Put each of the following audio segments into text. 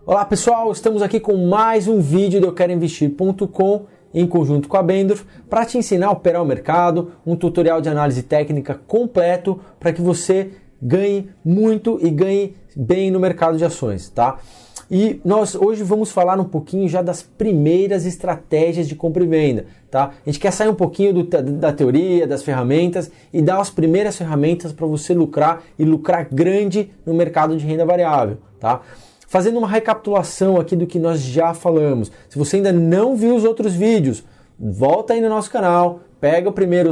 Olá pessoal, estamos aqui com mais um vídeo do euqueroinvestir.com em conjunto com a Bendorf para te ensinar a operar o mercado, um tutorial de análise técnica completo para que você ganhe muito e ganhe bem no mercado de ações, tá? E nós hoje vamos falar um pouquinho já das primeiras estratégias de compra e venda, tá? A gente quer sair um pouquinho da teoria, das ferramentas e dar as primeiras ferramentas para você lucrar e lucrar grande no mercado de renda variável, tá? Fazendo uma recapitulação aqui do que nós já falamos. Se você ainda não viu os outros vídeos, volta aí no nosso canal, pega primeiro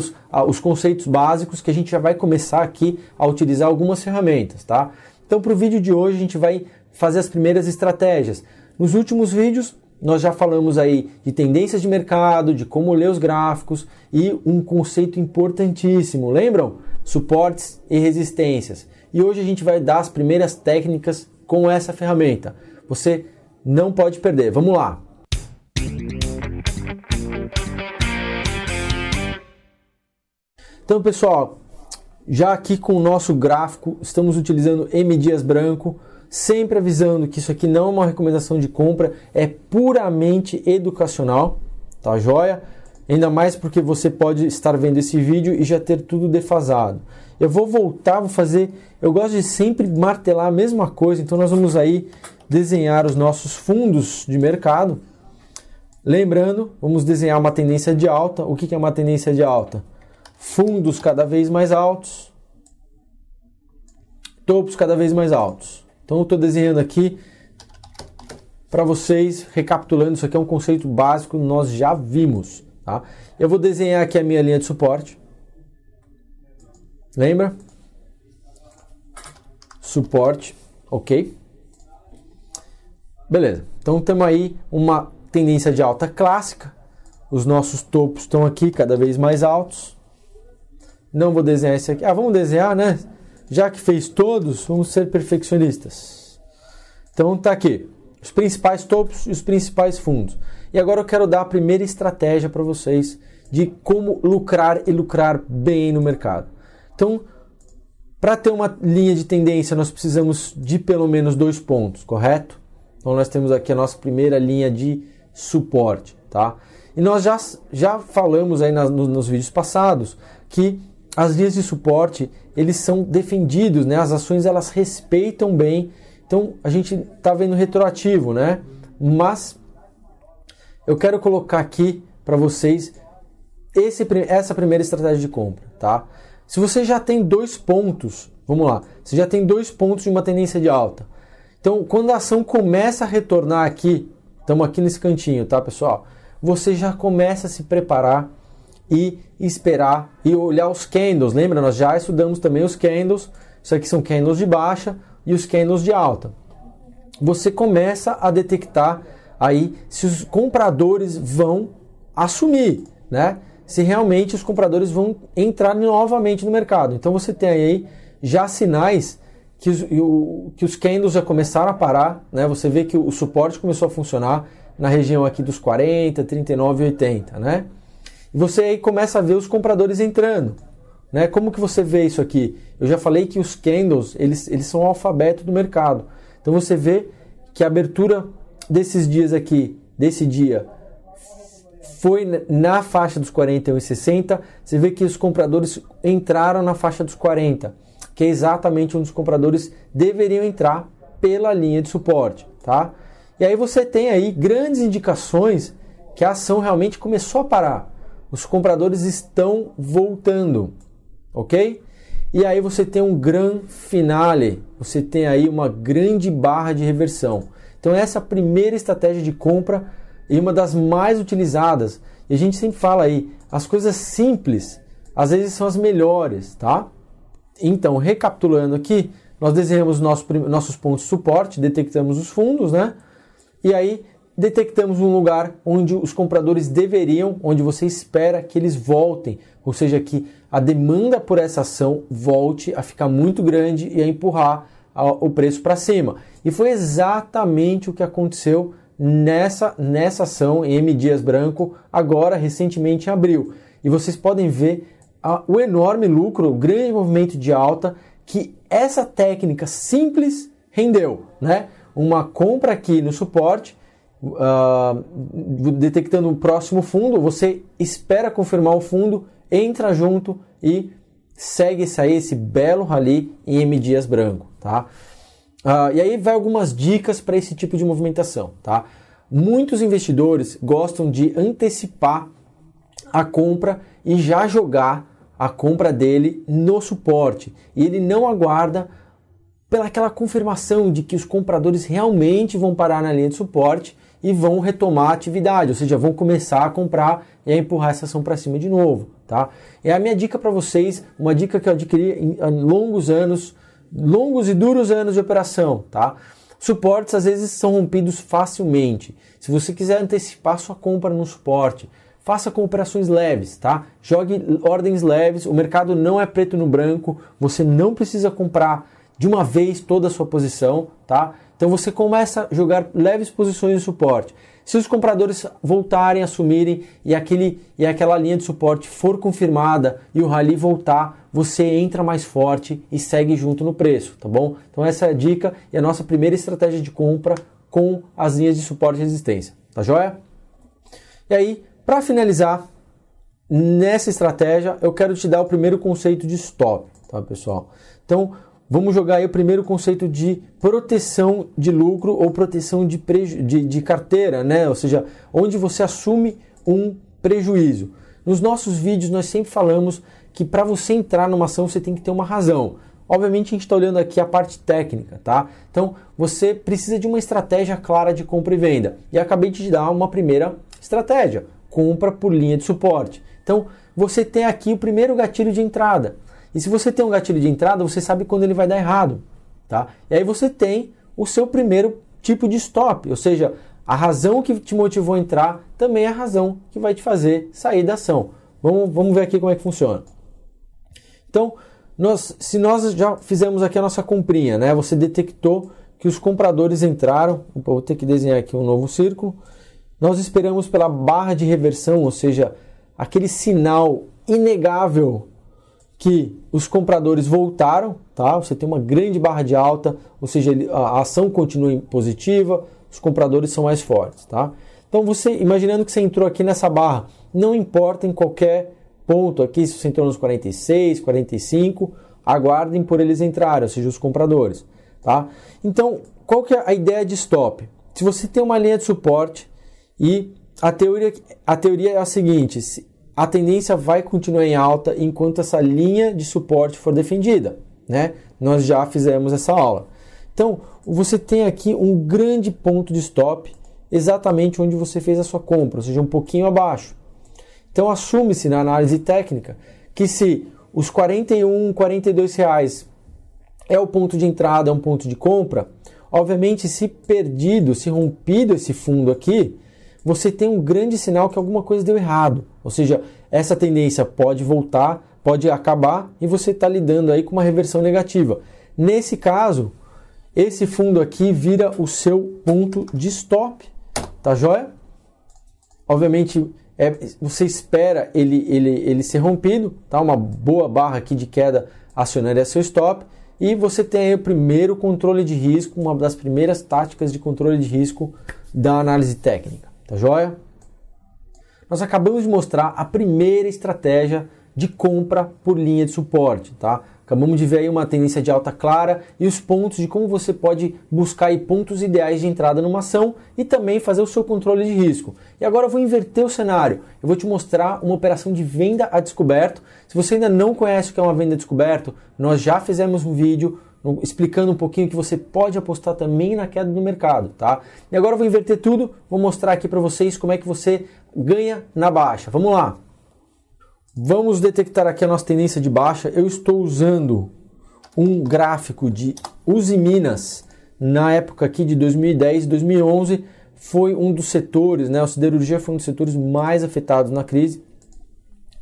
os conceitos básicos que a gente já vai começar aqui a utilizar algumas ferramentas, tá? Então para o vídeo de hoje a gente vai fazer as primeiras estratégias. Nos últimos vídeos nós já falamos aí de tendências de mercado, de como ler os gráficos e um conceito importantíssimo, lembram? Suportes e resistências. E hoje a gente vai dar as primeiras técnicas com essa ferramenta. Você não pode perder. Vamos lá! Então, pessoal, já aqui com o nosso gráfico, estamos utilizando M Dias Branco, sempre avisando que isso aqui não é uma recomendação de compra, é puramente educacional, tá joia? Ainda mais porque você pode estar vendo esse vídeo e já ter tudo defasado. Eu vou voltar, vou fazer... Eu gosto de sempre martelar a mesma coisa, então nós vamos aí desenhar os nossos fundos de mercado. Lembrando, vamos desenhar uma tendência de alta. O que é uma tendência de alta? Fundos cada vez mais altos, topos cada vez mais altos. Então eu estou desenhando aqui para vocês, recapitulando, isso aqui é um conceito básico que nós já vimos. Tá? Eu vou desenhar aqui a minha linha de suporte. Lembra? Suporte, ok? Beleza, então temos aí uma tendência de alta clássica. Os nossos topos estão aqui cada vez mais altos. Não vou desenhar esse aqui. Vamos desenhar, né? Já que fez todos, vamos ser perfeccionistas. Então tá aqui, os principais topos e os principais fundos. E agora eu quero dar a primeira estratégia para vocês de como lucrar e lucrar bem no mercado. Então, para ter uma linha de tendência, nós precisamos de pelo menos 2 pontos, correto? Então, nós temos aqui a nossa primeira linha de suporte, tá? E nós já falamos aí nos vídeos passados que as linhas de suporte, eles são defendidos, né? As ações, elas respeitam bem. Então, a gente está vendo retroativo, né? Mas eu quero colocar aqui para vocês essa primeira estratégia de compra, tá? Se você já tem 2 pontos, vamos lá, você já tem 2 pontos de uma tendência de alta. Então, quando a ação começa a retornar aqui, estamos aqui nesse cantinho, tá, pessoal? Você já começa a se preparar e esperar e olhar os candles. Lembra? Nós já estudamos também os candles. Isso aqui são candles de baixa e os candles de alta. Você começa a detectar aí se os compradores vão assumir, né? Se realmente os compradores vão entrar novamente no mercado. Então você tem aí já sinais que os candles já começaram a parar, né? Você vê que o suporte começou a funcionar na região aqui dos 40, 39 e 80, né? E você aí começa a ver os compradores entrando, né? Como que você vê isso aqui? Eu já falei que os candles, eles são o alfabeto do mercado. Então você vê que a abertura desses dias aqui, desse dia, foi na faixa dos 41,60. Você vê que os compradores entraram na faixa dos 40, que é exatamente onde os compradores deveriam entrar pela linha de suporte, tá? E aí você tem aí grandes indicações que a ação realmente começou a parar. Os compradores estão voltando, ok? E aí você tem um grande finale, você tem aí uma grande barra de reversão. Então essa é a primeira estratégia de compra e uma das mais utilizadas. E a gente sempre fala aí, as coisas simples às vezes são as melhores, tá? Então, recapitulando aqui, nós desenhamos nossos pontos de suporte, detectamos os fundos, né? E aí detectamos um lugar onde os compradores deveriam, onde você espera que eles voltem, ou seja, que a demanda por essa ação volte a ficar muito grande e a empurrar o preço para cima. E foi exatamente o que aconteceu nessa ação em M Dias Branco, agora recentemente em abril. E vocês podem ver o enorme lucro, o grande movimento de alta que essa técnica simples rendeu, né? uma compra aqui no suporte, detectando o próximo fundo, você espera confirmar o fundo, entra junto e segue sair esse belo rally em M dias branco, tá? E aí vai algumas dicas para esse tipo de movimentação, tá? Muitos investidores gostam de antecipar a compra e já jogar a compra dele no suporte. E ele não aguarda pelaquela confirmação de que os compradores realmente vão parar na linha de suporte e vão retomar a atividade, ou seja, vão começar a comprar e a empurrar essa ação para cima de novo, tá? É a minha dica para vocês, uma dica que eu adquiri em longos e duros anos de operação, tá? Suportes às vezes são rompidos facilmente. Se você quiser antecipar sua compra no suporte, faça com operações leves, tá? Jogue ordens leves, o mercado não é preto no branco, você não precisa comprar de uma vez toda a sua posição, tá? Então você começa a jogar leves posições de suporte. Se os compradores voltarem a sumirem e aquela linha de suporte for confirmada e o rally voltar, você entra mais forte e segue junto no preço, tá bom? Então essa é a dica e a nossa primeira estratégia de compra com as linhas de suporte e resistência, tá joia? E aí, para finalizar, nessa estratégia, eu quero te dar o primeiro conceito de stop, tá, pessoal? Então, vamos jogar aí o primeiro conceito de proteção de lucro ou proteção de carteira, né? Ou seja, onde você assume um prejuízo. Nos nossos vídeos, nós sempre falamos que para você entrar numa ação, você tem que ter uma razão. Obviamente, a gente está olhando aqui a parte técnica, tá? Então, você precisa de uma estratégia clara de compra e venda. E acabei de te dar uma primeira estratégia. Compra por linha de suporte. Então, você tem aqui o primeiro gatilho de entrada. E se você tem um gatilho de entrada, você sabe quando ele vai dar errado, tá? E aí você tem o seu primeiro tipo de stop, ou seja, a razão que te motivou a entrar também é a razão que vai te fazer sair da ação. Vamos ver aqui como é que funciona. Então, se nós já fizemos aqui a nossa comprinha, né? Você detectou que os compradores entraram, vou ter que desenhar aqui um novo círculo. Nós esperamos pela barra de reversão, ou seja, aquele sinal inegável que os compradores voltaram, tá? Você tem uma grande barra de alta, ou seja, a ação continua positiva, os compradores são mais fortes, tá? Então você, imaginando que você entrou aqui nessa barra, não importa em qualquer ponto aqui, se você entrou nos 46, 45, aguardem por eles entrarem, ou seja, os compradores, tá? Então, qual que é a ideia de stop? Se você tem uma linha de suporte e a teoria é a seguinte: a tendência vai continuar em alta enquanto essa linha de suporte for defendida, né? Nós já fizemos essa aula. Então, você tem aqui um grande ponto de stop, exatamente onde você fez a sua compra, ou seja, um pouquinho abaixo. Então, assume-se na análise técnica que se os R$ 41, R$ 42 reais é o ponto de entrada, é um ponto de compra, obviamente, se rompido esse fundo aqui, você tem um grande sinal que alguma coisa deu errado. Ou seja, essa tendência pode voltar, pode acabar e você está lidando aí com uma reversão negativa. Nesse caso, esse fundo aqui vira o seu ponto de stop, tá joia? Obviamente, você espera ele ser rompido, tá? Uma boa barra aqui de queda acionaria seu stop e você tem aí o primeiro controle de risco, uma das primeiras táticas de controle de risco da análise técnica. Tá joia? Nós acabamos de mostrar a primeira estratégia de compra por linha de suporte, tá? Acabamos de ver aí uma tendência de alta clara e os pontos de como você pode buscar aí pontos ideais de entrada numa ação e também fazer o seu controle de risco. E agora eu vou inverter o cenário. Eu vou te mostrar uma operação de venda a descoberto. Se você ainda não conhece o que é uma venda a descoberto, nós já fizemos um vídeo explicando um pouquinho que você pode apostar também na queda do mercado, tá? E agora eu vou inverter tudo, vou mostrar aqui para vocês como é que você ganha na baixa. Vamos lá! Vamos detectar aqui a nossa tendência de baixa. Eu estou usando um gráfico de Usiminas na época aqui de 2010 e 2011. Foi um dos setores, né? A siderurgia foi um dos setores mais afetados na crise.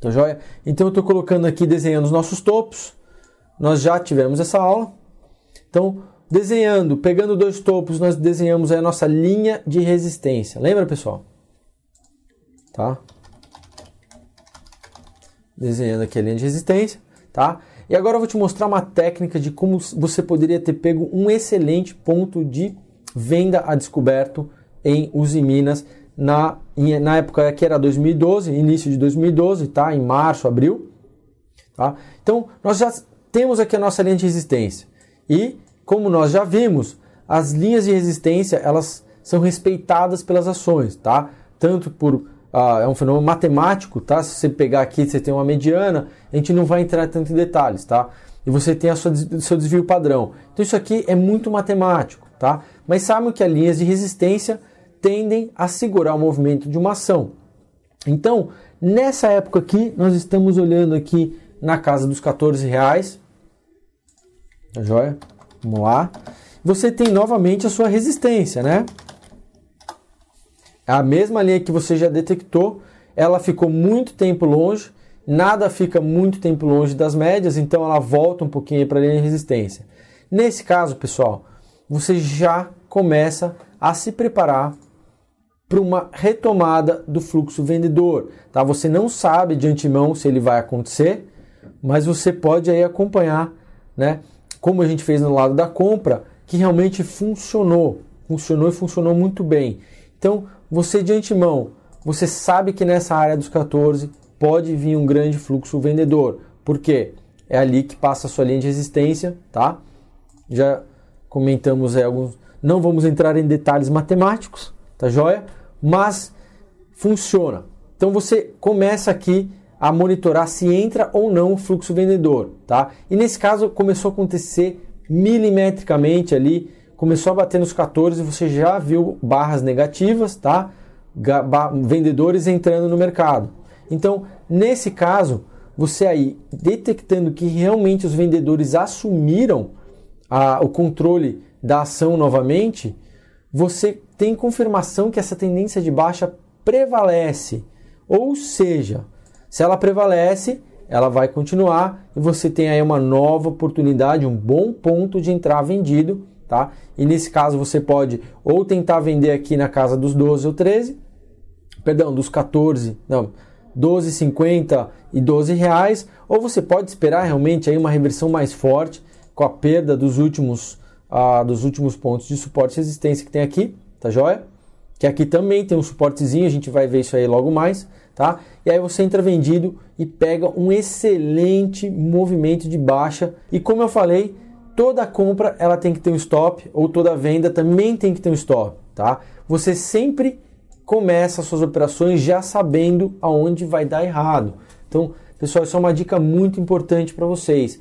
Tá joia? Então eu estou colocando aqui, desenhando os nossos topos. Nós já tivemos essa aula. Então, desenhando, pegando dois topos, nós desenhamos aí a nossa linha de resistência. Lembra, pessoal? Tá? Desenhando aqui a linha de resistência, tá? E agora eu vou te mostrar uma técnica de como você poderia ter pego um excelente ponto de venda a descoberto em Usiminas na época que era 2012, início de 2012, tá? Em março, abril. Tá? Então, nós já temos aqui a nossa linha de resistência. E, como nós já vimos, as linhas de resistência, elas são respeitadas pelas ações, tá? Tanto por... é um fenômeno matemático, tá? Se você pegar aqui, você tem uma mediana, a gente não vai entrar tanto em detalhes, tá? E você tem o seu desvio padrão. Então, isso aqui é muito matemático, tá? Mas sabem que as linhas de resistência tendem a segurar o movimento de uma ação. Então, nessa época aqui, nós estamos olhando aqui na casa dos R$14. Tá joia? Vamos lá. Você tem novamente a sua resistência, né? A mesma linha que você já detectou, ela ficou muito tempo longe, nada fica muito tempo longe das médias, então ela volta um pouquinho para a linha de resistência. Nesse caso, pessoal, você já começa a se preparar para uma retomada do fluxo vendedor, tá? Você não sabe de antemão se ele vai acontecer, mas você pode aí acompanhar, né? Como a gente fez no lado da compra, que realmente funcionou e funcionou muito bem. Então, você de antemão, você sabe que nessa área dos 14 pode vir um grande fluxo vendedor. Por quê? É ali que passa a sua linha de resistência, tá? Já comentamos aí alguns... Não vamos entrar em detalhes matemáticos, tá joia? Mas funciona. Então você começa aqui a monitorar se entra ou não o fluxo vendedor, tá? E nesse caso começou a acontecer milimetricamente ali, começou a bater nos 14, você já viu barras negativas, tá? Vendedores entrando no mercado. Então, nesse caso, você aí detectando que realmente os vendedores assumiram o controle da ação novamente, você tem confirmação que essa tendência de baixa prevalece. Ou seja, se ela prevalece, ela vai continuar e você tem aí uma nova oportunidade, um bom ponto de entrar vendido, tá? E nesse caso você pode ou tentar vender aqui na casa dos 12 ou 13, perdão, dos 14, não, 12,50 e R$12, ou você pode esperar realmente aí uma reversão mais forte com a perda dos últimos pontos de suporte e resistência que tem aqui, tá joia? Que aqui também tem um suportezinho, a gente vai ver isso aí logo mais, tá? E aí você entra vendido e pega um excelente movimento de baixa. E como eu falei, toda compra ela tem que ter um stop, ou toda venda também tem que ter um stop, tá? Você sempre começa as suas operações já sabendo aonde vai dar errado. Então, pessoal, isso é uma dica muito importante para vocês.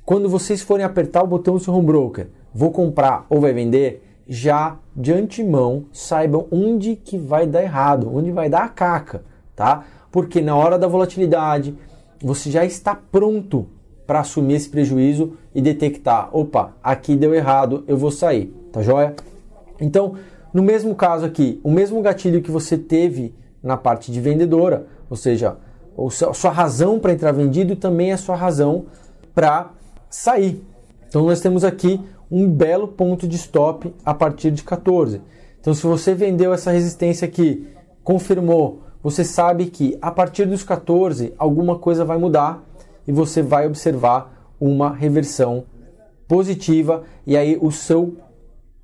Quando vocês forem apertar o botão do seu home broker, vou comprar ou vai vender, já de antemão saibam onde que vai dar errado, onde vai dar a caca, tá? Porque na hora da volatilidade, você já está pronto para assumir esse prejuízo e detectar, opa, aqui deu errado, eu vou sair, tá joia? Então, no mesmo caso aqui, o mesmo gatilho que você teve na parte de vendedora, ou seja, a sua razão para entrar vendido também é a sua razão para sair. Então nós temos aqui um belo ponto de stop a partir de 14. Então se você vendeu essa resistência aqui, confirmou, você sabe que a partir dos 14 alguma coisa vai mudar e você vai observar uma reversão positiva e aí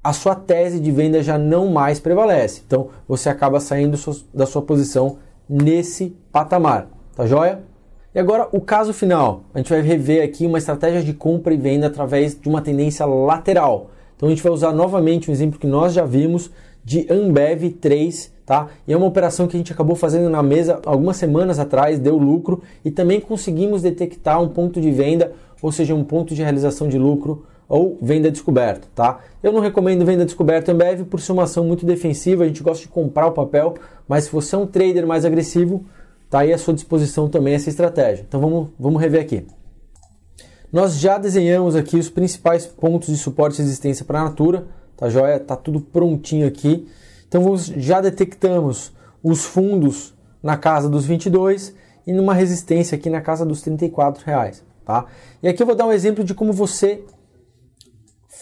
a sua tese de venda já não mais prevalece. Então você acaba saindo da sua posição nesse patamar, tá joia? E agora o caso final, a gente vai rever aqui uma estratégia de compra e venda através de uma tendência lateral. Então a gente vai usar novamente um exemplo que nós já vimos de Ambev 3, tá? E é uma operação que a gente acabou fazendo na mesa algumas semanas atrás, deu lucro e também conseguimos detectar um ponto de venda, ou seja, um ponto de realização de lucro ou venda descoberta, tá? Eu não recomendo venda descoberta em Ambev por ser uma ação muito defensiva, a gente gosta de comprar o papel, mas se você é um trader mais agressivo, tá aí à sua disposição também essa estratégia. Então vamos rever aqui. Nós já desenhamos aqui os principais pontos de suporte e resistência para a Natura, tá joia? Tá tudo prontinho aqui. Então já detectamos os fundos na casa dos 22 e numa resistência aqui na casa dos R$34, tá? E aqui eu vou dar um exemplo de como você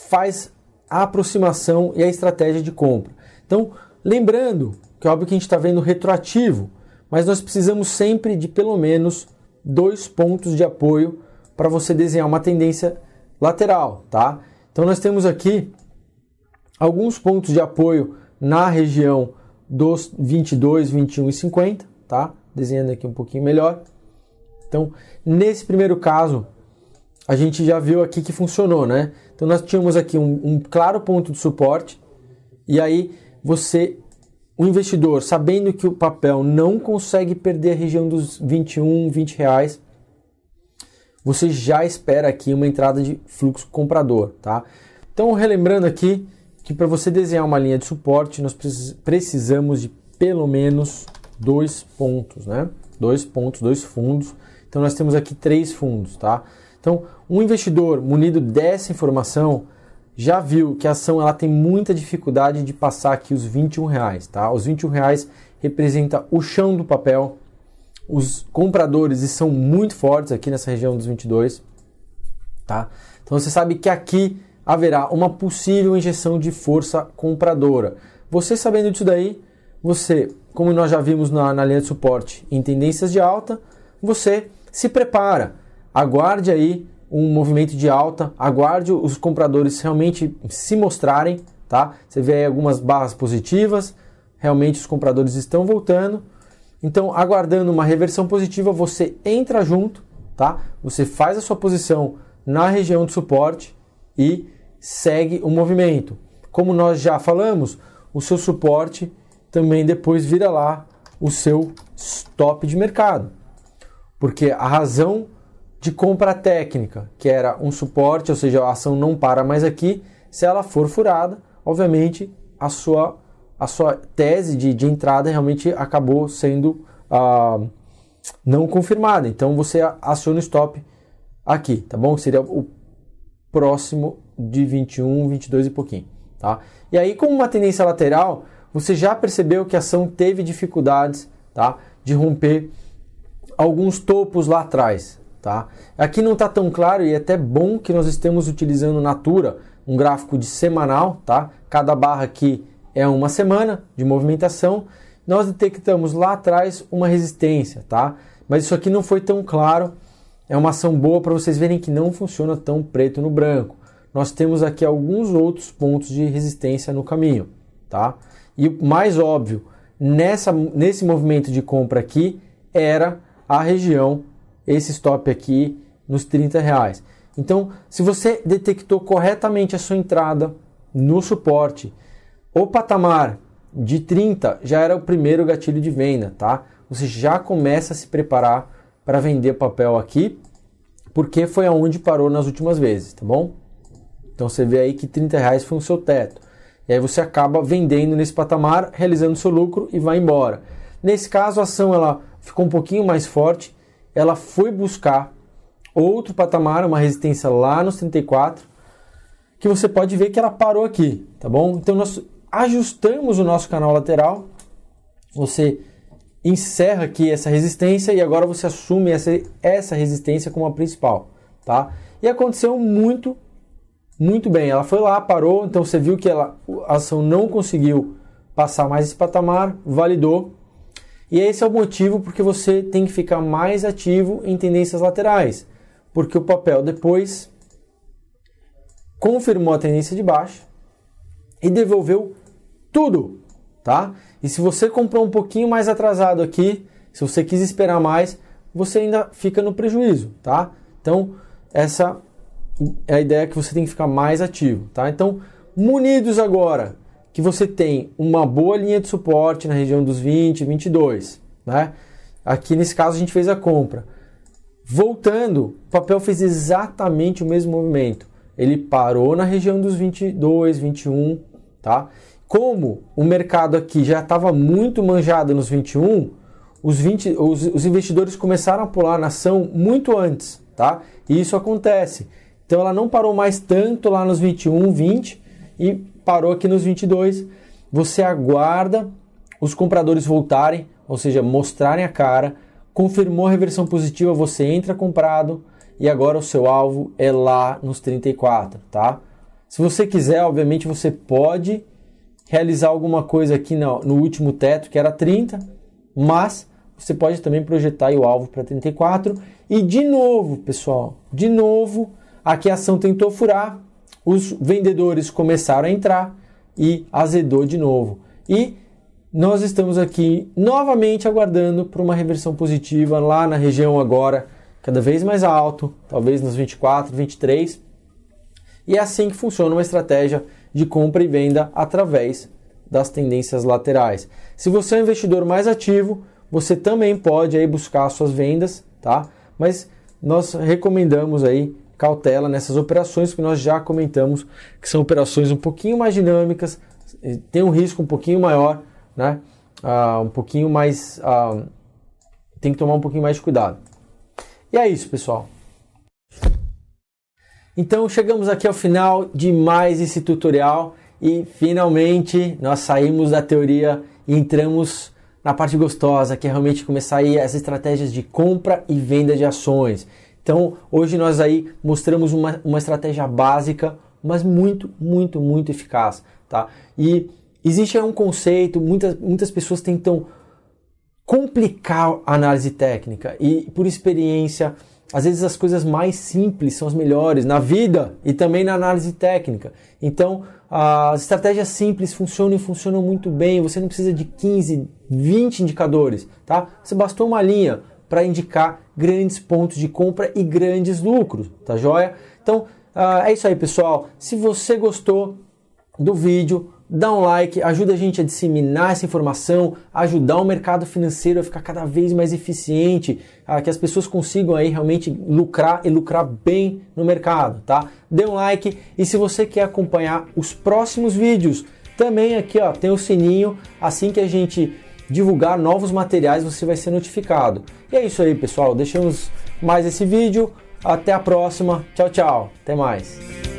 faz a aproximação e a estratégia de compra. Então, lembrando que é óbvio que a gente está vendo retroativo, mas nós precisamos sempre de pelo menos 2 pontos de apoio para você desenhar uma tendência lateral, tá? Então nós temos aqui alguns pontos de apoio na região dos 22, 21 e 50, tá? Desenhando aqui um pouquinho melhor. Então, nesse primeiro caso, a gente já viu aqui que funcionou, né? Então, nós tínhamos aqui um claro ponto de suporte, e aí o investidor, sabendo que o papel não consegue perder a região dos 21, 20 reais, você já espera aqui uma entrada de fluxo comprador, tá? Então, relembrando aqui que para você desenhar uma linha de suporte, nós precisamos de pelo menos 2 pontos, né? 2 pontos, 2 fundos. Então, nós temos aqui 3 fundos, tá? Então, um investidor munido dessa informação já viu que a ação ela tem muita dificuldade de passar aqui os 21 reais, tá? Os 21 reais representa o chão do papel. Os compradores são muito fortes aqui nessa região dos 22, tá? Então você sabe que aqui haverá uma possível injeção de força compradora. Você sabendo disso daí, você, como nós já vimos na linha de suporte em tendências de alta, você se prepara, aguarde aí um movimento de alta, aguarde os compradores realmente se mostrarem, tá? Você vê aí algumas barras positivas, realmente os compradores estão voltando. Então, aguardando uma reversão positiva, você entra junto, tá? Você faz a sua posição na região de suporte e segue o movimento. Como nós já falamos, o seu suporte também depois vira lá o seu stop de mercado. Porque a razão de compra técnica, que era um suporte, ou seja, a ação não para mais aqui, se ela for furada, obviamente a sua tese de entrada realmente acabou sendo não confirmada. Então você aciona o stop aqui, tá bom? Seria o próximo de 21, 22 e pouquinho, tá? E aí, como uma tendência lateral, você já percebeu que a ação teve dificuldades, tá? De romper alguns topos lá atrás, tá? Aqui não está tão claro e é até bom que nós estemos utilizando Natura, um gráfico de semanal, tá? Cada barra aqui é uma semana de movimentação. Nós detectamos lá atrás uma resistência, tá? Mas isso aqui não foi tão claro. É uma ação boa para vocês verem que não funciona tão preto no branco. Nós temos aqui alguns outros pontos de resistência no caminho, tá? E o mais óbvio, nesse movimento de compra aqui, era a região, esse stop aqui, nos 30 reais. Então, se você detectou corretamente a sua entrada no suporte, o patamar de 30 já era o primeiro gatilho de venda, tá? Você já começa a se preparar para vender papel aqui, porque foi aonde parou nas últimas vezes, tá bom? Então você vê aí que 30 reais foi o seu teto. E aí você acaba vendendo nesse patamar, realizando seu lucro e vai embora. Nesse caso, a ação ela ficou um pouquinho mais forte, ela foi buscar outro patamar, uma resistência lá nos 34, que você pode ver que ela parou aqui, tá bom? Então nós ajustamos o nosso canal lateral, você encerra aqui essa resistência e agora você assume essa resistência como a principal, tá? E aconteceu muito bem, ela foi lá, parou, então você viu que a ação não conseguiu passar mais esse patamar, validou, e esse é o motivo porque você tem que ficar mais ativo em tendências laterais, porque o papel depois confirmou a tendência de baixa e devolveu tudo, tá? E se você comprou um pouquinho mais atrasado aqui, se você quis esperar mais, você ainda fica no prejuízo, tá? Então, essa é a ideia, que você tem que ficar mais ativo, tá? Então, munidos agora, que você tem uma boa linha de suporte na região dos 20, 22, né? Aqui nesse caso a gente fez a compra. Voltando, o papel fez exatamente o mesmo movimento. Ele parou na região dos 22, 21, tá? Como o mercado aqui já estava muito manjado nos 21, os investidores começaram a pular na ação muito antes, tá? E isso acontece. Então ela não parou mais tanto lá nos 21, 20 e parou aqui nos 22. Você aguarda os compradores voltarem, ou seja, mostrarem a cara, confirmou a reversão positiva, você entra comprado e agora o seu alvo é lá nos 34, tá? Se você quiser, obviamente, você pode realizar alguma coisa aqui no último teto, que era 30, mas você pode também projetar o alvo para 34. E de novo, pessoal, aqui a ação tentou furar, os vendedores começaram a entrar e azedou de novo. E nós estamos aqui novamente aguardando por uma reversão positiva lá na região agora, cada vez mais alto, talvez nos 24, 23. E é assim que funciona uma estratégia de compra e venda através das tendências laterais. Se você é um investidor mais ativo, você também pode aí buscar suas vendas, tá? Mas nós recomendamos aí cautela nessas operações que nós já comentamos, que são operações um pouquinho mais dinâmicas, tem um risco um pouquinho maior, né? Um pouquinho mais, tem que tomar um pouquinho mais de cuidado. E é isso, pessoal. Então chegamos aqui ao final de mais esse tutorial e finalmente nós saímos da teoria e entramos na parte gostosa, que é realmente começar aí as estratégias de compra e venda de ações. Então hoje nós aí mostramos uma estratégia básica, mas muito eficaz, tá? E existe aí um conceito, muitas pessoas tentam complicar a análise técnica e por experiência, às vezes as coisas mais simples são as melhores na vida e também na análise técnica. Então as estratégias simples funcionam e funcionam muito bem, você não precisa de 15, 20 indicadores, tá? Você bastou uma linha para indicar grandes pontos de compra e grandes lucros, tá joia? Então é isso aí, pessoal. Se você gostou do vídeo, dá um like, ajuda a gente a disseminar essa informação, ajudar o mercado financeiro a ficar cada vez mais eficiente, que as pessoas consigam aí realmente lucrar e lucrar bem no mercado, tá? Dê um like e se você quer acompanhar os próximos vídeos, também aqui ó, tem o sininho, assim que a gente divulgar novos materiais você vai ser notificado. E é isso aí, pessoal, deixamos mais esse vídeo, até a próxima, tchau, tchau, até mais.